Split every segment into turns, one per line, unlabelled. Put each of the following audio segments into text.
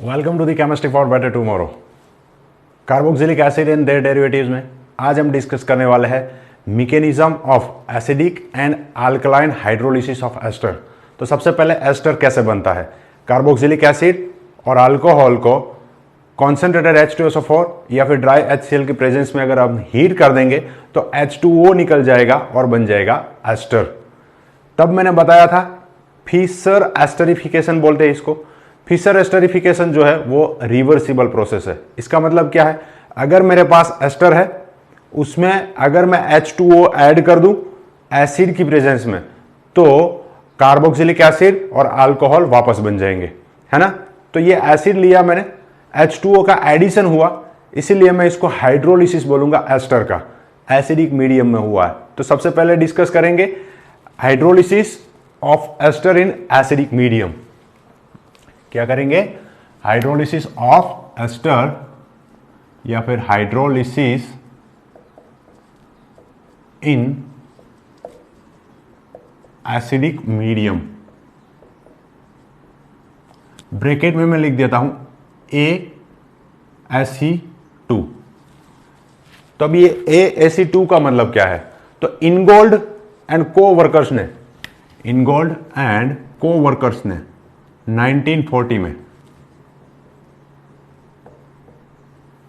Welcome to the chemistry for better tomorrow. Carboxylic acid and their derivatives में आज हम discuss करने वाले हैं mechanism of acidic and alkaline hydrolysis of ester. तो सबसे पहले एस्टर कैसे बनता है। कार्बोक्सिलिक एसिड और अल्कोहल को कॉन्सेंट्रेटेड H2SO4 या फिर ड्राई HCl की प्रेजेंस में अगर हम हीट कर देंगे तो H2O निकल जाएगा और बन जाएगा एस्टर। तब मैंने बताया था फिशर एस्टरिफिकेशन बोलते हैं इसको। फिशर एस्टरिफिकेशन जो है वो रिवर्सिबल प्रोसेस है। इसका मतलब क्या है, अगर मेरे पास एस्टर है उसमें अगर मैं H2O ऐड कर दूं एसिड की प्रेजेंस में तो कार्बोक्सिलिक एसिड और अल्कोहल वापस बन जाएंगे, है ना। तो ये एसिड लिया मैंने, H2O का एडिशन हुआ, इसीलिए मैं इसको हाइड्रोलिसिस बोलूंगा एस्टर का। एसिडिक मीडियम में हुआ है। तो सबसे पहले डिस्कस करेंगे hydrolysis of ester in acidic medium. क्या करेंगे, हाइड्रोलिसिस ऑफ एस्टर या फिर hydrolysis in acidic medium. Bracket में मैं लिख देता हूं ASE2। तो अब ये ASE2 का मतलब क्या है, तो इनगोल्ड एंड कोवर्कर्स ने 1940 में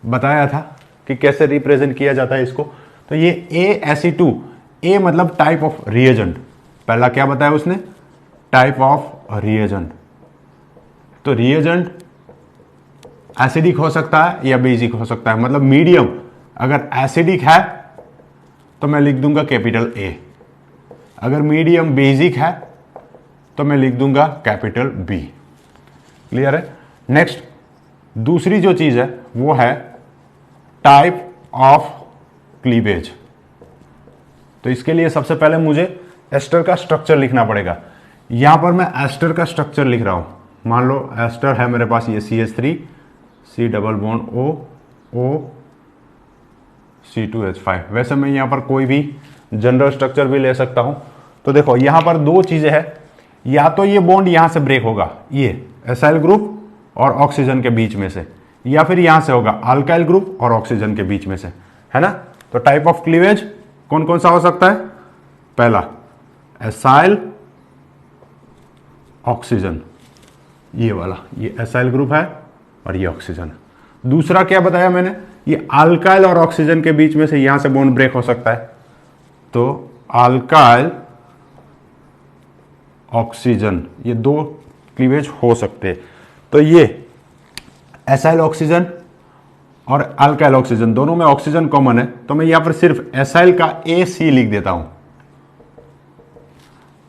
बताया था कि कैसे रिप्रेजेंट किया जाता है इसको। तो ये ASE2, A मतलब टाइप ऑफ रिएजेंट। पहला क्या बताया उसने, टाइप ऑफ रिएजेंट। तो रिएजेंट एसिडिक हो सकता है या बेसिक हो सकता है, मतलब मीडियम अगर एसिडिक है तो मैं लिख दूंगा कैपिटल A, अगर मीडियम बेसिक है तो मैं लिख दूंगा कैपिटल B। क्लियर है। नेक्स्ट दूसरी जो चीज है वो है टाइप ऑफ क्लीवेज। तो इसके लिए सबसे पहले मुझे एस्टर का स्ट्रक्चर लिखना पड़ेगा। यहां पर मैं एस्टर का स्ट्रक्चर लिख रहा हूं। मान लो एस्टर है मेरे पास, ये CH3 C double bond O C2H5। वैसे मैं यहां पर कोई भी जनरल स्ट्रक्चर भी ले सकता हूं। तो देखो यहां पर दो चीजें हैं, या तो ये बॉन्ड यहां से ब्रेक होगा, ये एसाइल ग्रुप और ऑक्सीजन के बीच में से, या फिर यहां से होगा अल्काइल ग्रुप और ऑक्सीजन के बीच में से, है ना। तो टाइप ऑफ क्लीवेज कौन कौन सा हो सकता है, पहला एसाइल ऑक्सीजन, ये वाला, ये एसाइल ग्रुप है और ये ऑक्सीजन है। दूसरा क्या बताया मैंने, ये अल्काइल और ऑक्सीजन के बीच में से यहां से बॉन्ड ब्रेक हो सकता है। तो अल्काइल ऑक्सीजन, ये दो क्लीवेज हो सकते हैं। तो ये एसाइल ऑक्सीजन और अल्काइल ऑक्सीजन दोनों में ऑक्सीजन कॉमन है, तो मैं यहां पर सिर्फ एसाइल का AC लिख देता हूं,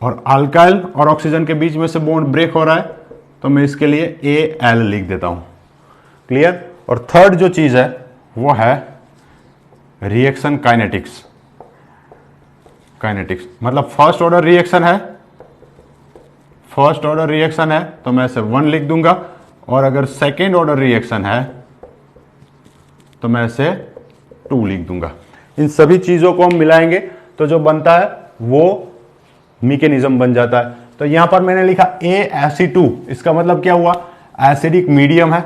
और अल्काइल और ऑक्सीजन के बीच में से बॉन्ड ब्रेक हो रहा है तो मैं इसके लिए AL लिख देता हूं। क्लियर। और थर्ड जो चीज है वो है रिएक्शन काइनेटिक्स। मतलब फर्स्ट ऑर्डर रिएक्शन है तो मैं इसे 1 लिख दूंगा, और अगर सेकेंड ऑर्डर रिएक्शन है तो मैं इसे 2 लिख दूंगा। इन सभी चीजों को हम मिलाएंगे तो जो बनता है वो मैकेनिज्म बन जाता है। तो यहां पर मैंने लिखा ASE2, इसका मतलब क्या हुआ, एसिडिक मीडियम है।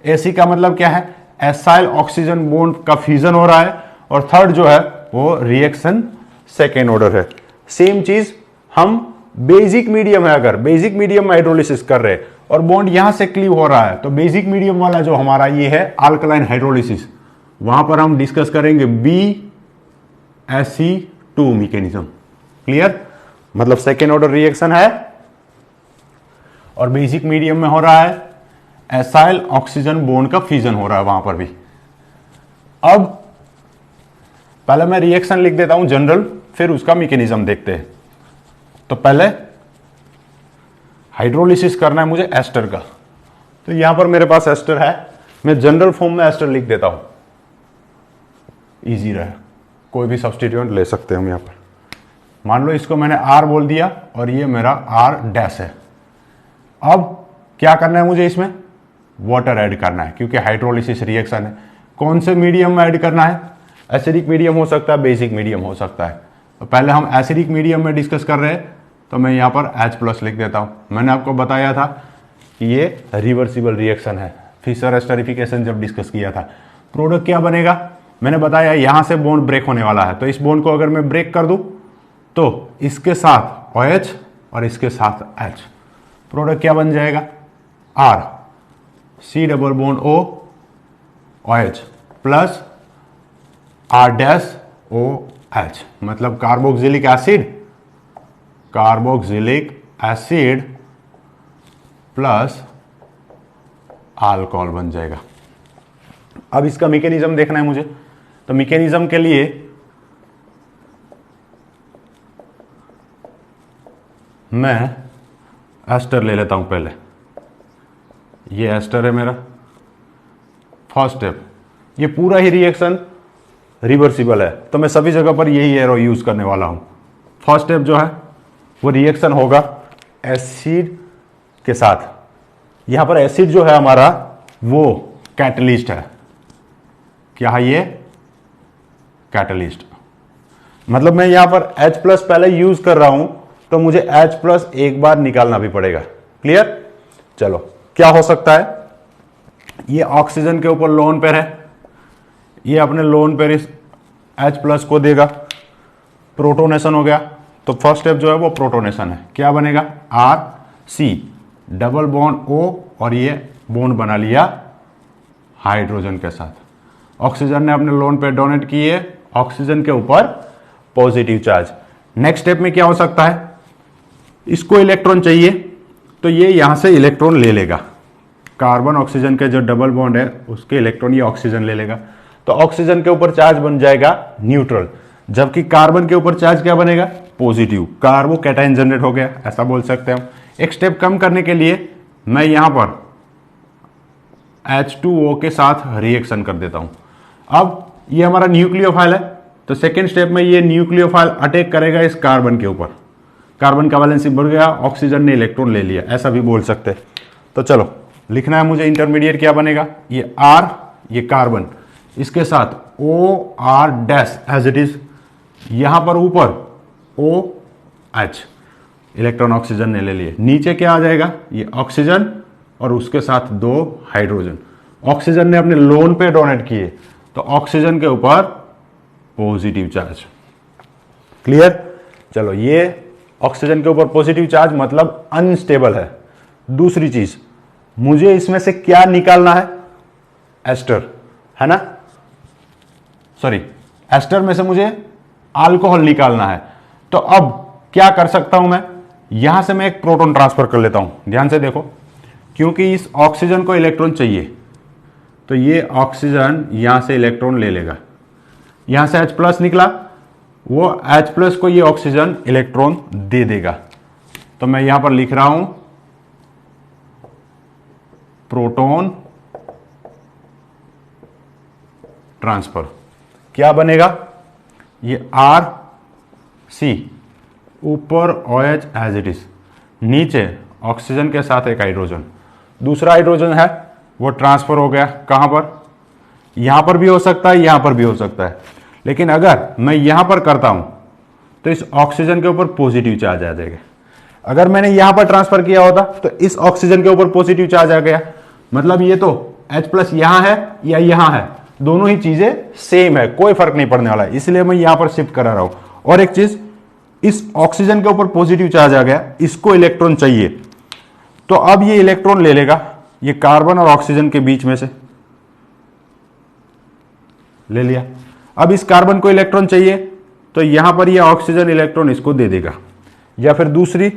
AC का मतलब क्या है, एसाइल ऑक्सीजन बॉन्ड का फ्यूजन हो रहा है। और थर्ड जो है वो रिएक्शन सेकेंड ऑर्डर है। सेम चीज हम बेसिक मीडियम है, अगर बेसिक मीडियम में हाइड्रोलिसिस कर रहे हैं और बॉन्ड यहां से क्लीव हो रहा है तो बेसिक मीडियम वाला जो हमारा ये है अल्कलाइन हाइड्रोलिसिस, वहां पर हम डिस्कस करेंगे BSE2 मैकेनिज्म। क्लियर। मतलब सेकेंड ऑर्डर रिएक्शन है और बेसिक मीडियम में हो रहा है, एसाइल ऑक्सीजन बॉन्ड का फ्यूजन हो रहा है वहां पर भी। अब पहले मैं रिएक्शन लिख देता हूं जनरल, फिर उसका मैकेनिज्म देखते हैं। तो पहले हाइड्रोलिसिस करना है मुझे एस्टर का। तो यहां पर मेरे पास एस्टर है, मैं जनरल फॉर्म में एस्टर लिख देता हूं, इजी रहे, कोई भी सब्स्टिट्यूएंट ले सकते हैं हम यहां पर। मान लो इसको मैंने R बोल दिया और ये मेरा R' है। अब क्या करना है मुझे, इसमें वाटर ऐड करना है क्योंकि हाइड्रोलिसिस रिएक्शन है। कौन से मीडियम में ऐड करना है, एसिडिक मीडियम हो सकता है, बेसिक मीडियम हो सकता है। तो पहले हम एसिडिक मीडियम में डिस्कस कर रहे हैं तो मैं यहाँ पर H+ लिख देता हूँ। मैंने आपको बताया था कि ये रिवर्सिबल रिएक्शन है। फिशर एस्टरिफिकेशन जब डिस्कस किया था, प्रोडक्ट क्या बनेगा, मैंने बताया यहां से बॉन्ड ब्रेक होने वाला है, तो इस बॉन्ड को अगर मैं ब्रेक कर दूं तो इसके साथ OH और इसके साथ H, प्रोडक्ट क्या बन जाएगा, R C double bond O OH plus R dash OH, मतलब कार्बोक्सिलिक एसिड प्लस अल्कोहल बन जाएगा। अब इसका मैकेनिज्म देखना है मुझे, तो मैकेनिज्म के लिए मैं एस्टर ले लेता हूं पहले। ये एस्टर है मेरा फर्स्ट स्टेप। ये पूरा ही रिएक्शन रिवर्सिबल है, तो मैं सभी जगह पर यही एरो यूज करने वाला हूं। फर्स्ट स्टेप जो है वो रिएक्शन होगा एसिड के साथ। यहां पर एसिड जो है हमारा वो कैटलिस्ट है। क्या है ये, कैटलिस्ट। मतलब मैं यहां पर H+ पहले यूज कर रहा हूं, तो मुझे H+ एक बार निकालना भी पड़ेगा। क्लियर, चलो क्या हो सकता है, ये ऑक्सीजन के ऊपर लोन पेयर है, ये अपने लोन पेयर इस H+ को देगा, प्रोटोनेशन हो गया। तो फर्स्ट स्टेप जो है वो प्रोटोनेशन है। क्या बनेगा, RC डबल बॉन्ड O, और ये बॉन्ड बना लिया हाइड्रोजन के साथ। ऑक्सीजन ने अपने लोन पेयर डोनेट किए, ऑक्सीजन के ऊपर पॉजिटिव चार्ज। नेक्स्ट स्टेप में क्या हो सकता है, इसको इलेक्ट्रॉन चाहिए, तो ये यहां से इलेक्ट्रॉन ले लेगा। कार्बन ऑक्सीजन के जो डबल बॉन्ड है उसके इलेक्ट्रॉन ये ऑक्सीजन ले लेगा, तो ऑक्सीजन के ऊपर चार्ज बन जाएगा न्यूट्रल, जबकि कार्बन के ऊपर चार्ज क्या बनेगा, पॉजिटिव। कार्बोकैटायन जनरेट हो गया, ऐसा बोल सकते हैं हम। एक स्टेप कम करने के लिए मैं यहां पर H2O के साथ रिएक्शन कर देता हूं। अब ये हमारा न्यूक्लियोफाइल है, तो सेकेंड स्टेप में ये न्यूक्लियोफाइल अटैक करेगा इस कार्बन के ऊपर। कार्बन का वैलेंसी बढ़ गया, ऑक्सीजन ने इलेक्ट्रॉन ले लिया, ऐसा भी बोल सकते हैं। तो चलो लिखना है मुझे, इंटरमीडिएट क्या बनेगा, ये R, ये कार्बन, इसके साथ OR dash as it is, यहां पर ऊपर OH, इलेक्ट्रॉन ऑक्सीजन ने ले लिए। नीचे क्या आ जाएगा, ये ऑक्सीजन और उसके साथ 2 हाइड्रोजन। ऑक्सीजन ने अपने लोन पे डोनेट किए, तो ऑक्सीजन के ऊपर पॉजिटिव चार्ज। क्लियर, चलो ये ऑक्सीजन के ऊपर पॉजिटिव चार्ज मतलब अनस्टेबल है। दूसरी चीज, मुझे इसमें से क्या निकालना है, एस्टर, है ना, सॉरी, एस्टर में से मुझे अल्कोहल निकालना है। तो अब क्या कर सकता हूं मैं, यहां से मैं एक प्रोटॉन ट्रांसफर कर लेता हूं। ध्यान से देखो, क्योंकि इस ऑक्सीजन को इलेक्ट्रॉन चाहिए, तो ये ऑक्सीजन यहां से इलेक्ट्रॉन ले लेगा। यहां से H+ निकला, वो H+ को ये ऑक्सीजन इलेक्ट्रॉन दे देगा। तो मैं यहां पर लिख रहा हूं प्रोटॉन ट्रांसफर। क्या बनेगा, ये RC ऊपर OH एज इट इज, नीचे ऑक्सीजन के साथ एक हाइड्रोजन, दूसरा हाइड्रोजन है वो ट्रांसफर हो गया। कहां पर, यहां पर भी हो सकता है, यहां पर भी हो सकता है, लेकिन अगर मैं यहां पर करता हूं तो इस ऑक्सीजन के ऊपर पॉजिटिव चार्ज आ जाएगा। अगर मैंने यहां पर ट्रांसफर किया होता तो इस ऑक्सीजन के ऊपर पॉजिटिव चार्ज आ गया, मतलब ये तो H+ यहां है या यहां है, दोनों ही चीजें सेम है, कोई फर्क नहीं पड़ने वाला है, इसलिए मैं यहां पर शिफ्ट करा रहा हूं। और एक चीज, इस ऑक्सीजन के ऊपर पॉजिटिव चार्ज आ गया, इसको इलेक्ट्रॉन चाहिए, तो अब ये इलेक्ट्रॉन ले लेगा, ये कार्बन और ऑक्सीजन के बीच में से ले लिया। अब इस कार्बन को इलेक्ट्रॉन चाहिए, तो यहां पर ये ऑक्सीजन इलेक्ट्रॉन इसको दे देगा। या फिर दूसरी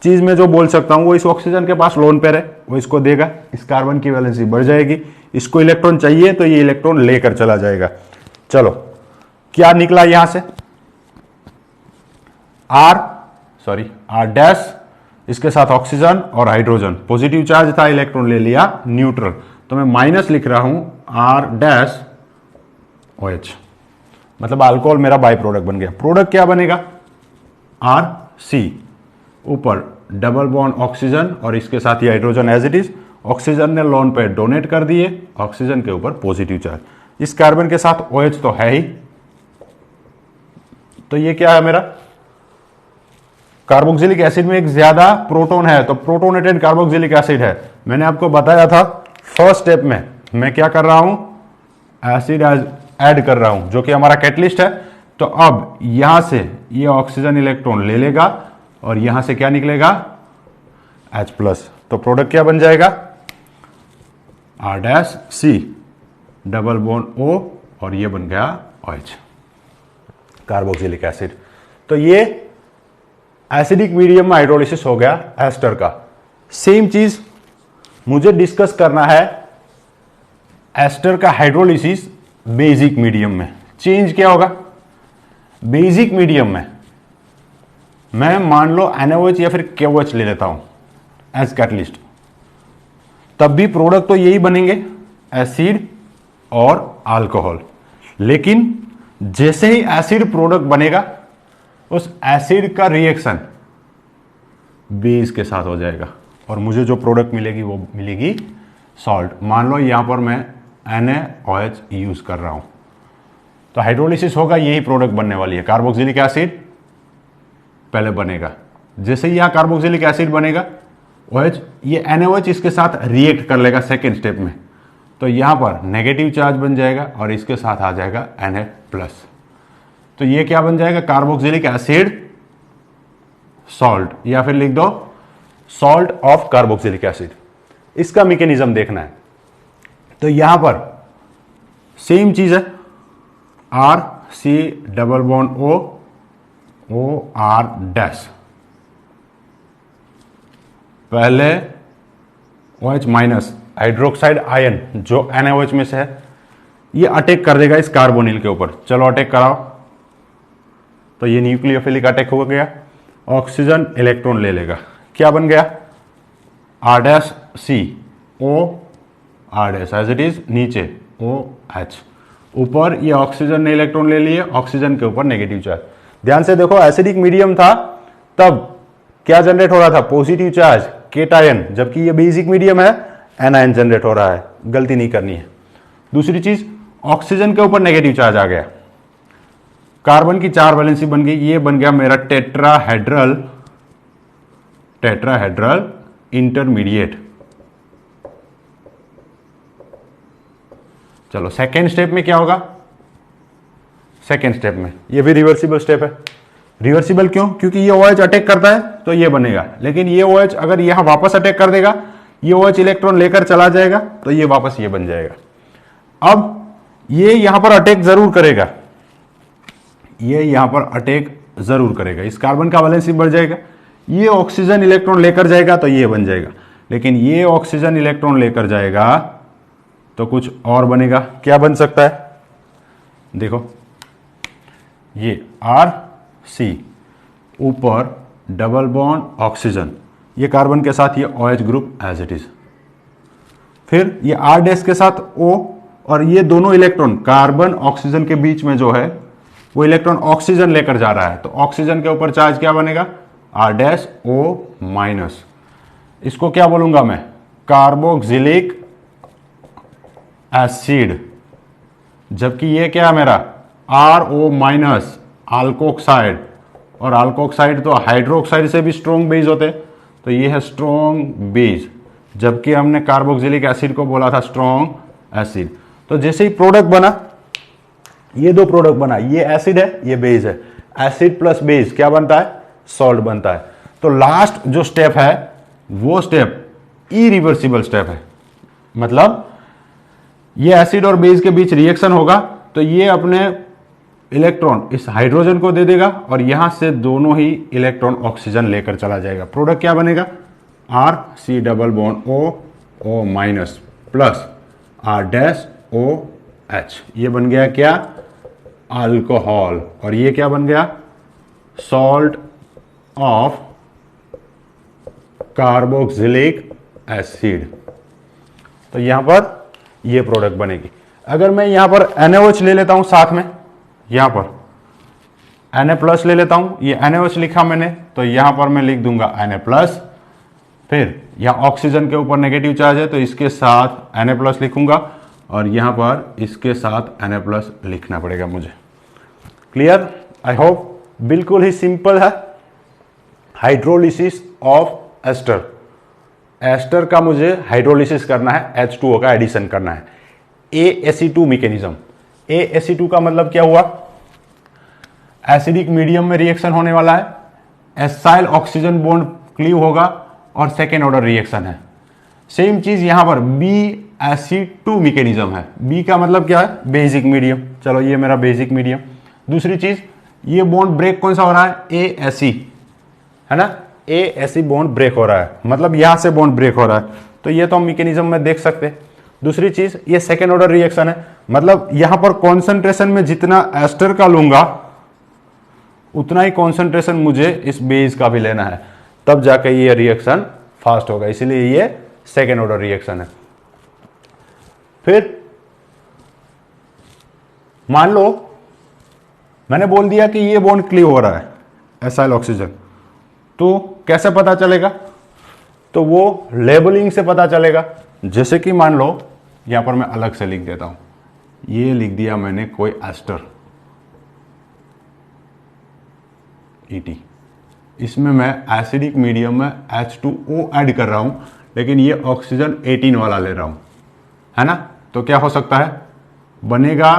चीज में जो बोल सकता हूं, वो इस ऑक्सीजन के पास लोन पेयर है, वो इसको देगा, इस कार्बन की वैलेंसी बढ़ जाएगी, इसको इलेक्ट्रॉन चाहिए तो ये इलेक्ट्रॉन लेकर चला जाएगा। चलो क्या निकला यहां से, R डैश, इसके साथ ऑक्सीजन और हाइड्रोजन, पॉजिटिव चार्ज था, इलेक्ट्रॉन ले लिया न्यूट्रल, तो मैं माइनस लिख रहा हूं R डैश OH, मतलब अल्कोहल मेरा बाई प्रोडक्ट बन गया। प्रोडक्ट क्या बनेगा, RC ऊपर डबल बॉन्ड ऑक्सीजन और इसके साथ ही hydrogen as it is, oxygen ने लोन पे डोनेट कर दिए, ऑक्सीजन के ऊपर पॉजिटिव चार्ज, इस कार्बन के साथ OH तो है ही, तो ये क्या है मेरा, कार्बोक्सिलिक एसिड में एक ज्यादा प्रोटॉन है, तो प्रोटोनेटेड कार्बोक्सिलिक एसिड है, मैंने आपको बताया था फर्स्ट स्टेप में मैं क्या कर रहा हूं, एसिड ऐड कर रहा हूं जो कि हमारा कैटलिस्ट है। तो अब यहां से ये ऑक्सीजन इलेक्ट्रॉन ले लेगा और यहां से क्या निकलेगा, H+। तो प्रोडक्ट क्या बन जाएगा, R-C डबल बॉन्ड O और ये बन गया OH, कार्बोक्सिलिक एसिड। तो ये एसिडिक मीडियम में हाइड्रोलिसिस हो गया एस्टर का। सेम चीज मुझे डिस्कस करना है एस्टर का हाइड्रोलिसिस बेसिक मीडियम में। चेंज क्या होगा, बेसिक मीडियम में मैं मान लो NaOH या फिर KOH ले लेता हूं एज कैटलिस्ट, तब भी प्रोडक्ट तो यही बनेंगे, एसिड और अल्कोहल। लेकिन जैसे ही एसिड प्रोडक्ट बनेगा उस एसिड का रिएक्शन बेस के साथ हो जाएगा और मुझे जो प्रोडक्ट मिलेगी वो मिलेगी सॉल्ट। मान लो यहां पर मैं NaOH यूज कर रहा हूं, तो हाइड्रोलिसिस होगा, यही प्रोडक्ट बनने वाली है, कार्बोक्सिलिक एसिड पहले बनेगा। जैसे ही यहां कार्बोक्सिलिक एसिड बनेगा OH, ये NaOH इसके साथ रिएक्ट कर लेगा सेकेंड स्टेप में, तो यहां पर नेगेटिव चार्ज बन जाएगा और इसके साथ आ जाएगा Na+। तो ये क्या बन जाएगा, कार्बोक्सिलिक एसिड सॉल्ट, या फिर लिख दो सॉल्ट ऑफ कार्बोक्सिलिक एसिड। इसका मैकेनिज्म देखना है। तो यहां पर सेम चीज है, R-C double bond O OR-, पहले OH- हाइड्रोक्साइड आयन जो NaOH में से है, ये अटैक कर देगा इस कार्बोनिल के ऊपर। चलो अटैक कराओ, तो ये न्यूक्लियोफिलिक अटैक हो गया, ऑक्सीजन इलेक्ट्रॉन ले लेगा, क्या बन गया, R-C OR- as it is, नीचे OH, ऊपर ये ऑक्सीजन ने इलेक्ट्रॉन ले लिए, ऑक्सीजन के ऊपर नेगेटिव चार्ज। ध्यान से देखो, एसिडिक मीडियम था तब क्या जनरेट हो रहा था, पॉजिटिव चार्ज केटायन, जबकि ये बेसिक मीडियम है एनायन जनरेट हो रहा है, गलती नहीं करनी है। दूसरी चीज, ऑक्सीजन के ऊपर नेगेटिव चार्ज आ गया, कार्बन की 4 वैलेंसी बन गई, ये बन गया मेरा टेट्राहेड्रल इंटरमीडिएट। चलो सेकेंड स्टेप में क्या होगा, सेकेंड स्टेप में ये भी रिवर्सिबल स्टेप है। रिवर्सिबल क्यों, क्योंकि ये OH अटैक करता है तो ये बनेगा, लेकिन ये OH अगर यहां वापस अटैक कर देगा, ये OH इलेक्ट्रॉन लेकर चला जाएगा तो ये वापस ये बन जाएगा। अब ये यहां पर अटैक जरूर करेगा, ये यहां पर अटैक जरूर करेगा, इस कार्बन का वैलेंसी बढ़ जाएगा, ये ऑक्सीजन इलेक्ट्रॉन लेकर जाएगा तो ये बन जाएगा, लेकिन ये ऑक्सीजन इलेक्ट्रॉन लेकर जाएगा तो कुछ और बनेगा। क्या बन सकता है, देखो ये R-C ऊपर डबल बॉन्ड ऑक्सीजन, ये कार्बन के साथ ये OH group as it is, फिर ये R- के साथ O, और ये दोनों इलेक्ट्रॉन कार्बन ऑक्सीजन के बीच में जो है वो इलेक्ट्रॉन ऑक्सीजन लेकर जा रहा है, तो ऑक्सीजन के ऊपर चार्ज क्या बनेगा, R-O-। इसको क्या बोलूंगा मैं, कार्बोक्सिलिक एसिड, जबकि ये क्या है मेरा RO- अल्कोक्साइड, और अल्कोक्साइड तो हाइड्रोक्साइड से भी स्ट्रॉन्ग बेस होते हैं, तो ये है स्ट्रॉन्ग बेस, जबकि हमने कार्बोक्सिलिक एसिड को बोला था स्ट्रॉन्ग एसिड। तो जैसे ही प्रोडक्ट बना, ये दो प्रोडक्ट बना, ये एसिड है ये बेस है, एसिड प्लस बेस क्या बनता है, सॉल्ट बनता है। तो लास्ट जो स्टेप है वो स्टेप इरिवर्सिबल स्टेप है, मतलब ये एसिड और बेस के बीच रिएक्शन होगा तो ये अपने इलेक्ट्रॉन इस हाइड्रोजन को दे देगा और यहां से दोनों ही इलेक्ट्रॉन ऑक्सीजन लेकर चला जाएगा। प्रोडक्ट क्या बनेगा, R-C double bond O plus R-OH, ये बन गया क्या, अल्कोहल, और ये क्या बन गया, सॉल्ट ऑफ कार्बोक्सिलिक एसिड। तो यहां पर ये प्रोडक्ट बनेगी। अगर मैं यहां पर NaOH ले लेता हूं साथ में, यहां पर Na+ ले लेता हूं, ये NaOH लिखा मैंने, तो यहां पर मैं लिख दूंगा Na+, फिर यहां ऑक्सीजन के ऊपर नेगेटिव चार्ज है तो इसके साथ Na+ लिखूंगा, और यहां पर इसके साथ Na+ लिखना पड़ेगा मुझे। क्लियर, आई होप, बिल्कुल ही सिंपल है हाइड्रोलिसिस ऑफ एस्टर। एस्टर का मुझे हाइड्रोलिसिस करना है, H2O का एडिशन करना है, ASE2 मैकेनिज्म। ASE2 का मतलब क्या हुआ, एसिडिक मीडियम में रिएक्शन होने वाला है, एसाइल ऑक्सीजन बॉन्ड क्लीव होगा और सेकेंड ऑर्डर रिएक्शन है। सेम चीज यहां पर BSE2 मैकेनिज्म है। B का मतलब क्या है, बेसिक मीडियम। चलो ये मेरा बेसिक मीडियम। दूसरी चीज, ये बॉन्ड ब्रेक कौन सा हो रहा है, ASE, है ना, ASE बॉन्ड ब्रेक हो रहा है, मतलब यहां से बॉन्ड ब्रेक हो रहा है, तो ये तो हम मैकेनिज्म में देख सकते हैं। दूसरी चीज, ये सेकेंड ऑर्डर रिएक्शन है, मतलब यहां पर कॉन्सेंट्रेशन में जितना एस्टर का लूंगा उतना ही कॉन्सेंट्रेशन मुझे इस बेस का भी लेना है, तब जाके ये रिएक्शन फास्ट होगा, इसलिए ये सेकेंड ऑर्डर रिएक्शन है। फिर मान लो मैंने बोल दिया कि ये बॉन्ड क्लीव हो रहा है, एसाइल ऑक्सीजन, तो कैसे पता चलेगा, तो वो लेबलिंग से पता चलेगा। जैसे कि मान लो यहां पर मैं अलग से लिख देता हूं, ये लिख दिया मैंने कोई एस्टर ET, इसमें मैं एसिडिक मीडियम में H2O ऐड कर रहा हूं, लेकिन ये ऑक्सीजन 18 वाला ले रहा हूं, है ना, तो क्या हो सकता है, बनेगा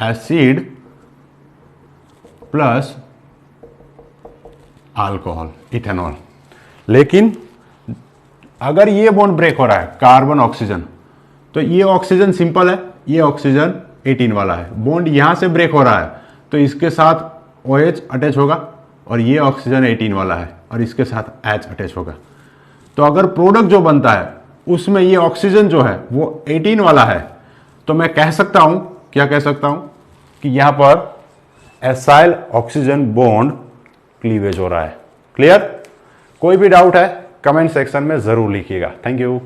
एसिड प्लस अल्कोहल, इथेनॉल। लेकिन अगर ये बॉन्ड ब्रेक हो रहा है कार्बन ऑक्सीजन, तो ये ऑक्सीजन सिंपल है, ये ऑक्सीजन 18 वाला है, बॉन्ड यहां से ब्रेक हो रहा है तो इसके साथ OH अटैच होगा, और ये ऑक्सीजन 18 वाला है और इसके साथ H अटैच होगा। तो अगर प्रोडक्ट जो बनता है उसमें ये ऑक्सीजन जो है वो 18 वाला है, तो मैं कह सकता हूं, क्या कह सकता हूं, कि यहां पर एसाइल ऑक्सीजन बॉन्ड क्लीवेज हो रहा है। क्लियर? कोई भी डाउट है कमेंट सेक्शन में जरूर लिखिएगा। Thank you.